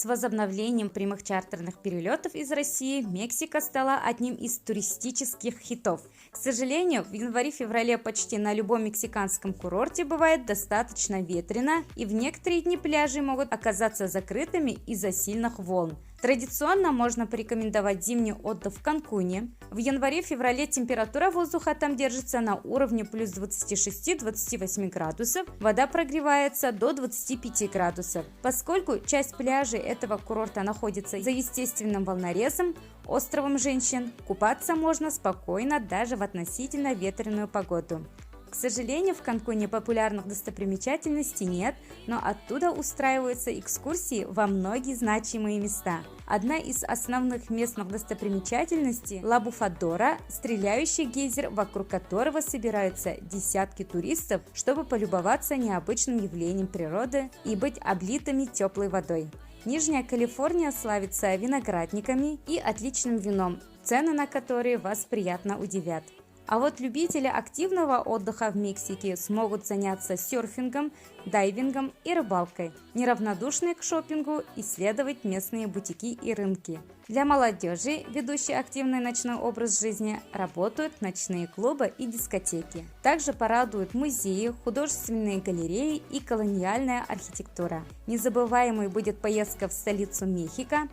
С возобновлением прямых чартерных перелетов из России Мексика стала одним из туристических хитов. К сожалению, в январе-феврале почти на любом мексиканском курорте бывает достаточно ветрено, и в некоторые дни пляжи могут оказаться закрытыми из-за сильных волн. Традиционно можно порекомендовать зимний отдых в Канкуне. В январе-феврале температура воздуха там держится на уровне плюс 26-28 градусов, вода прогревается до 25 градусов. Поскольку часть пляжей этого курорта находится за естественным волнорезом, островом Женщин, купаться можно спокойно даже в относительно ветреную погоду. К сожалению, в Канкуне популярных достопримечательностей нет, но оттуда устраиваются экскурсии во многие значимые места. Одна из основных местных достопримечательностей – Ла Буфадора, стреляющий гейзер, вокруг которого собираются десятки туристов, чтобы полюбоваться необычным явлением природы и быть облитыми теплой водой. Нижняя Калифорния славится виноградниками и отличным вином, цены на которые вас приятно удивят. А вот любители активного отдыха в Мексике смогут заняться серфингом, дайвингом и рыбалкой, неравнодушные к шопингу исследовать местные бутики и рынки. Для молодежи, ведущей активный ночной образ жизни, работают ночные клубы и дискотеки. Также порадуют музеи, художественные галереи и колониальная архитектура. Незабываемой будет поездка в столицу Мехико,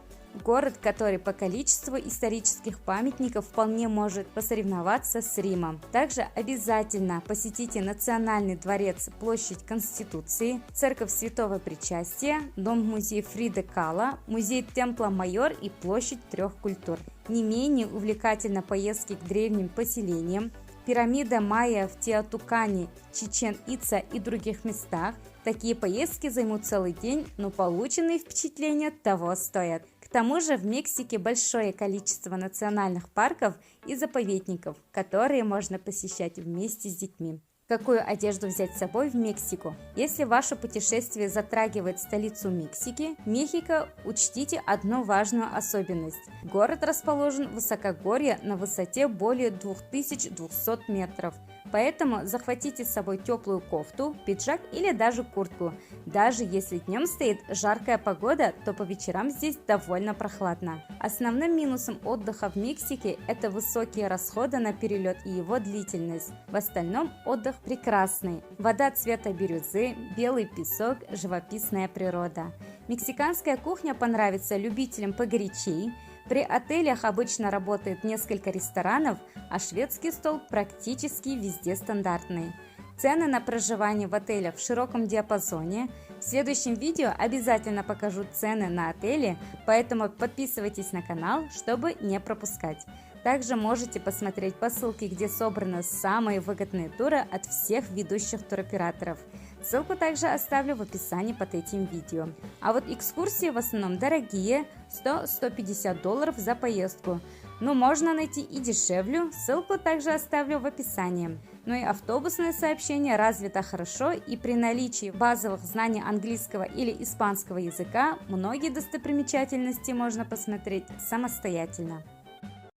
город, который по количеству исторических памятников вполне может посоревноваться с Римом. Также обязательно посетите Национальный дворец, площадь Конституции, церковь Святого Причастия, дом-музей Фриды Кала, музей Темпла Майор и площадь трех культур. Не менее увлекательно поездки к древним поселениям, пирамида Майя в Теотукане, Чичен-Ица и других местах. Такие поездки займут целый день, но полученные впечатления того стоят. К тому же в Мексике большое количество национальных парков и заповедников, которые можно посещать вместе с детьми. Какую одежду взять с собой в Мексику? Если ваше путешествие затрагивает столицу Мексики, Мехико, учтите одну важную особенность. Город расположен в высокогорье на высоте более 2200 метров. Поэтому захватите с собой теплую кофту, пиджак или даже куртку. Даже если днем стоит жаркая погода, то по вечерам здесь довольно прохладно. Основным минусом отдыха в Мексике – это высокие расходы на перелет и его длительность. В остальном отдых прекрасный. Вода цвета бирюзы, белый песок, живописная природа. Мексиканская кухня понравится любителям погорячей. При отелях обычно работает несколько ресторанов, а шведский стол практически везде стандартный. Цены на проживание в отелях в широком диапазоне. В следующем видео обязательно покажу цены на отели, поэтому подписывайтесь на канал, чтобы не пропускать. Также можете посмотреть по ссылке, где собраны самые выгодные туры от всех ведущих туроператоров. Ссылку также оставлю в описании под этим видео. А вот экскурсии в основном дорогие, $100–150 за поездку. Но можно найти и дешевле, ссылку также оставлю в описании. Ну и автобусное сообщение развито хорошо, и при наличии базовых знаний английского или испанского языка многие достопримечательности можно посмотреть самостоятельно.